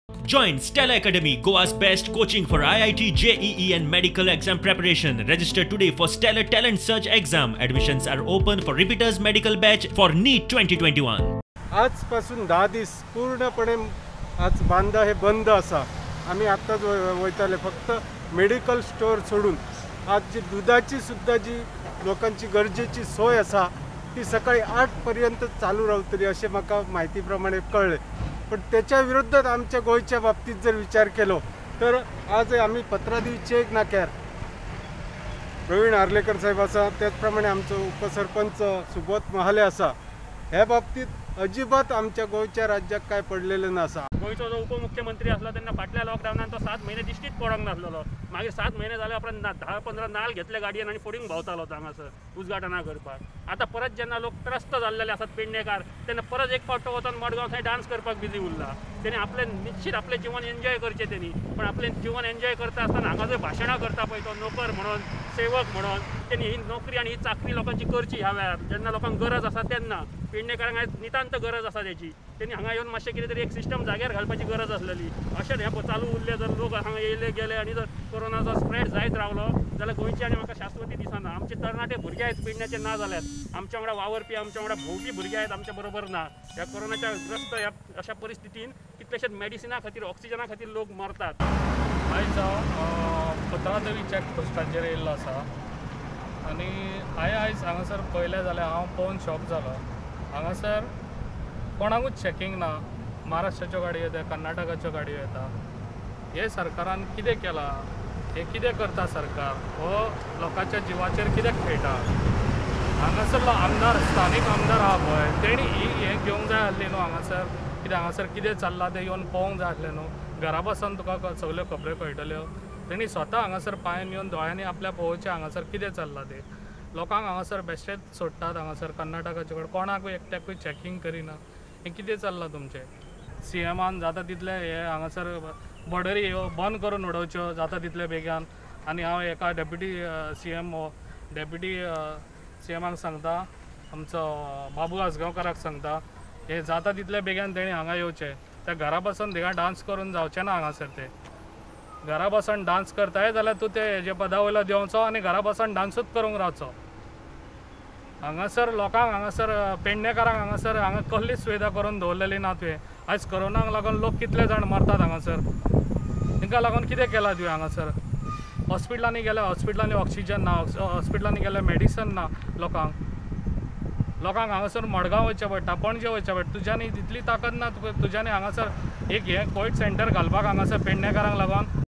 Join Stella Academy, Goa's best coaching for IIT, JEE and medical exam preparation. Register today for Stellar Talent Search exam. Admissions are open for repeaters medical batch for NEET 2021. आजपासून 10 दिवस पूर्णपणे आज बांदा हे बंद असा. आम्ही आत्ताच वयताले फक्त मेडिकल स्टोर सोडून आज जी दुधाची सुद्धा जी लोकांची गरजेची सोय असा ती सकाळी 8 पर्यंत चालू रावतली असे म्हाका माहितीप्रमाणे कळले. पण त्याच्या विरोधात आमच्या गोयच्या बाबतीत जर विचार केलो तर आज आम्ही पत्रादी चेक नाक्यार प्रवीण आर्लेकर साहेब असा, त्याचप्रमाणे आमचो उपसरपंच सुबोध महाले असा. ह्या बाबतीत अजिबात आमच्या गोयच्या राज्यात काय पडलेलं नसा. गोयचो जो उपमुख्यमंत्री असला त्यांना फाटल्या लॉकडाऊनात तो 7 महिने दिश्टीत पडोंक नासलेलो. मागीर 7 महिने जाले आपण 10-15 नाल घेतले गाडयेन आनी फोडींग भोंवतालो हांगासर उजगाटना करपाक. आता परत जेन्ना लोक त्रस्त जाल्लेले आसात पेडणेकार तेन्ना परत एक फावट वचून मडगांव थंय डान्स करपाक बिजी उरला. तेणी आपले निश्चित आपले जीवन एन्जॉय करचे तेणी, पण आपले जीवन एन्जॉय करता आसतना हांगा जर भाशणां करता पळय तो नोकर म्हणून सेवक म्हणून तेणी ही नोकरी आनी ही चाकरी लोकांची करची ह्या वेळार जेन्ना लोकांक गरज आसा तेन्ना. पेडणेकारांक नितांत गरज आसा त्याची. तेणी हांगा येवन मातशें कितें तरी एक सिस्टम जाग्यार घालपाची गरज आसलेली. अशें हें चालू उरलें जर लोक हांगा येयले गेले आनी जर कोरोनाचो स्प्रेड जायत रावलो जाल्यार गोंयची आनी म्हाका शाश्वती दिसना. आमचे तरणाटे भुरगे आहेत पेडण्याचे ना जाल्यात, आमच्या वांगडा वावरपी आमच्या वांगडा भोंवपी भुरगे आहेत आमच्या बरोबर ना. ह्या कोरोनाच्या ग्रस्त ह्या अशा परिस्थितीन कितलेशेच मेडिसिना खातीर ऑक्सिजना खातीर लोक मरतात. आयज हांव पत्रादेवी चॅक पोस्टाचेर येयल्लो आसा आनी हांवें आयज हांगासर पळयलें जाल्यार हांव पळोवन शॉक जालो. हांगासर कोणाकूच चॅकींग ना. महाराष्ट्राच्यो गाडयो येता, कर्नाटकाच्यो गाडयो येता. हे सरकारान कितें केलां? हे कितें करता सरकार? हो लोकांच्या जिवाचेर कित्याक खेळटा? हांगासरलो आमदार, स्थानीक आमदार आहा पळय, तेणी हें घेवंक जाय आसली न्हू हांगासर. हांगासर कितें चल्लां तें येवन पळोवंक जाय आसलें न्हू. घरा बसून तुका सगल्यो खबरो कळटल्यो. तेणी स्वता हांगासर पांयान येवन दोळ्यांनी आपल्या पळोवचें हांगासर कितें चल्लां तें. लोकांक हांगासर बेश्टेच सोडटात. हांगासर कर्नाटकाचे कडेन कोणाकूय एकट्याकूय चॅकींग करिना. हें कितें चल्लां तुमचें? CMान जाता तितले हे हांगासर बॉर्डरी ह्यो बंद करून उडोवच्यो जाता तितले बेगीन. आनी हांव एका डेप्युटी CMाक सांगता, आमचो बाबू आसगांवकाराक सांगता, हे जाता तितले बेगीन तेणी हांगा येवचें. ते घरा बसून थिंगा डान्स करून जावचें ना हांगासर. ते घरा बसून डान्स करताय जाल्यार तूं ते हेजे पदा वयलो देंवचो आनी घरा बसून डान्सूच करूंक रावचो. हांगासर लोकांक हांगासर पेडणेकारांक हांगासर हांगा कसलीच सुविधा करून दवरलेली ना तुवें. आयज कोरोनाक लागून लोक कितले जाण मरतात हांगासर. तांकां लागून कितें केलां तुवें हांगासर? हॉस्पिटलांनी गेल्यार हॉस्पिटलांनी ऑक्सिजन ना, हॉस्पिटलांनी गेल्यार मेडिसन ना लोकांक हांगासर मडगांव वयचें पडटा, पणजे वयचें पडटा. तुज्यांनी तितली ताकद ना तुज्यांनी हांगासर एक हें कोवीड सेंटर घालपाक हांगासर पेडणेकारांक लागून.